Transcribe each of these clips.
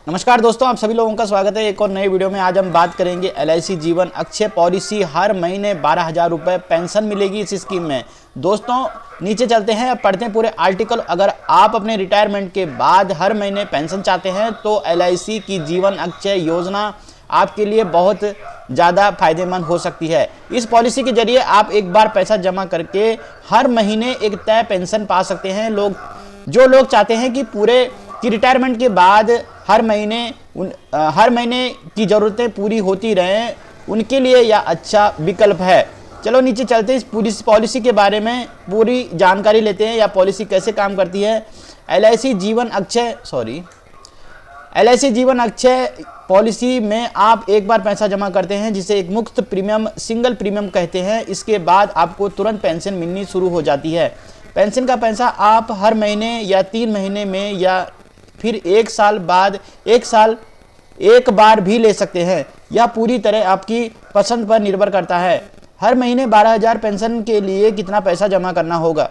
नमस्कार दोस्तों, आप सभी लोगों का स्वागत है एक और नए वीडियो में। आज हम बात करेंगे LIC जीवन अक्षय पॉलिसी। हर महीने 12,000 रुपये पेंशन मिलेगी इस स्कीम में। दोस्तों नीचे चलते हैं, अब पढ़ते हैं पूरे आर्टिकल। अगर आप अपने रिटायरमेंट के बाद हर महीने पेंशन चाहते हैं तो LIC की जीवन अक्षय योजना आपके लिए बहुत ज़्यादा फायदेमंद हो सकती है। इस पॉलिसी के जरिए आप एक बार पैसा जमा करके हर महीने एक तय पेंशन पा सकते हैं। जो लोग चाहते हैं कि पूरे कि रिटायरमेंट के बाद हर महीने की ज़रूरतें पूरी होती रहें, उनके लिए यह अच्छा विकल्प है। चलो नीचे चलते हैं, इस पूरी पॉलिसी के बारे में पूरी जानकारी लेते हैं। यह पॉलिसी कैसे काम करती है। LIC जीवन अक्षय पॉलिसी में आप एक बार पैसा जमा करते हैं जिसे एक मुफ्त प्रीमियम सिंगल प्रीमियम कहते हैं। इसके बाद आपको तुरंत पेंशन मिलनी शुरू हो जाती है। पेंशन का पैसा आप हर महीने या 3 महीने में या फिर 1 साल बाद एक बार भी ले सकते हैं। यह पूरी तरह आपकी पसंद पर निर्भर करता है। हर महीने 12,000 पेंशन के लिए कितना पैसा जमा करना होगा।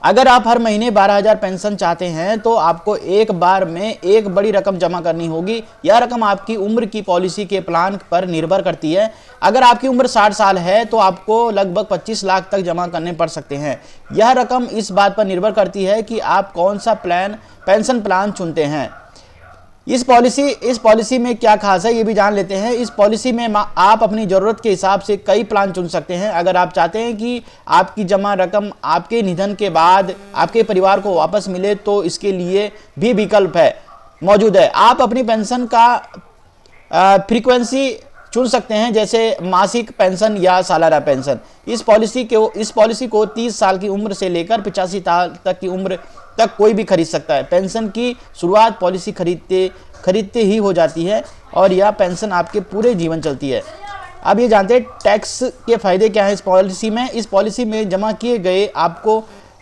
अगर आप हर महीने 12,000 पेंशन चाहते हैं तो आपको एक बार में एक बड़ी रकम जमा करनी होगी। यह रकम आपकी उम्र की पॉलिसी के प्लान पर निर्भर करती है। अगर आपकी उम्र 60 साल है तो आपको लगभग 25 लाख तक जमा करने पड़ सकते हैं। यह रकम इस बात पर निर्भर करती है कि आप कौन सा पेंशन प्लान चुनते हैं। इस पॉलिसी में क्या खास है ये भी जान लेते हैं। इस पॉलिसी में आप अपनी ज़रूरत के हिसाब से कई प्लान चुन सकते हैं। अगर आप चाहते हैं कि आपकी जमा रकम आपके निधन के बाद आपके परिवार को वापस मिले तो इसके लिए भी विकल्प मौजूद है। आप अपनी पेंशन का फ्रीक्वेंसी चुन सकते हैं, जैसे मासिक पेंशन या सालाना पेंशन। इस पॉलिसी को 30 साल की उम्र से लेकर 85 साल तक की उम्र तक कोई भी खरीद सकता है। पेंशन की शुरुआत पॉलिसी खरीदते ही हो जाती है और यह पेंशन आपके पूरे जीवन चलती है। अब ये जानते हैं टैक्स के फायदे क्या हैं इस पॉलिसी में। इस पॉलिसी में जमा किए गए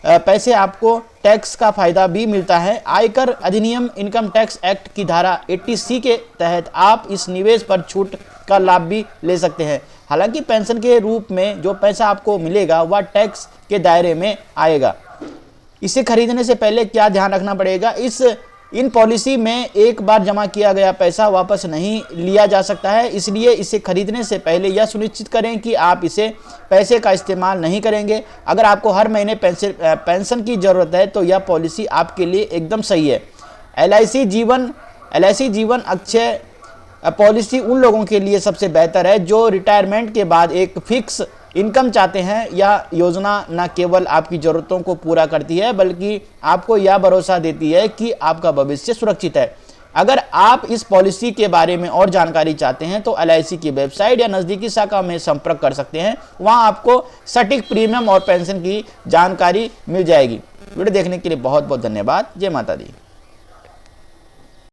पैसे आपको टैक्स का फायदा भी मिलता है। आयकर अधिनियम इनकम टैक्स एक्ट की धारा 80C के तहत आप इस निवेश पर छूट का लाभ भी ले सकते हैं। हालांकि पेंशन के रूप में जो पैसा आपको मिलेगा वह टैक्स के दायरे में आएगा। इसे खरीदने से पहले क्या ध्यान रखना पड़ेगा। इन पॉलिसी में एक बार जमा किया गया पैसा वापस नहीं लिया जा सकता है, इसलिए इसे खरीदने से पहले यह सुनिश्चित करें कि आप पैसे का इस्तेमाल नहीं करेंगे। अगर आपको हर महीने पेंशन की ज़रूरत है तो यह पॉलिसी आपके लिए एकदम सही है। LIC जीवन अक्षय पॉलिसी उन लोगों के लिए सबसे बेहतर है जो रिटायरमेंट के बाद एक फिक्स इनकम चाहते हैं। यह योजना न केवल आपकी ज़रूरतों को पूरा करती है बल्कि आपको यह भरोसा देती है कि आपका भविष्य सुरक्षित है। अगर आप इस पॉलिसी के बारे में और जानकारी चाहते हैं तो LIC की वेबसाइट या नज़दीकी शाखा में संपर्क कर सकते हैं। वहां आपको सटीक प्रीमियम और पेंशन की जानकारी मिल जाएगी। वीडियो देखने के लिए बहुत बहुत धन्यवाद। जय माता दी।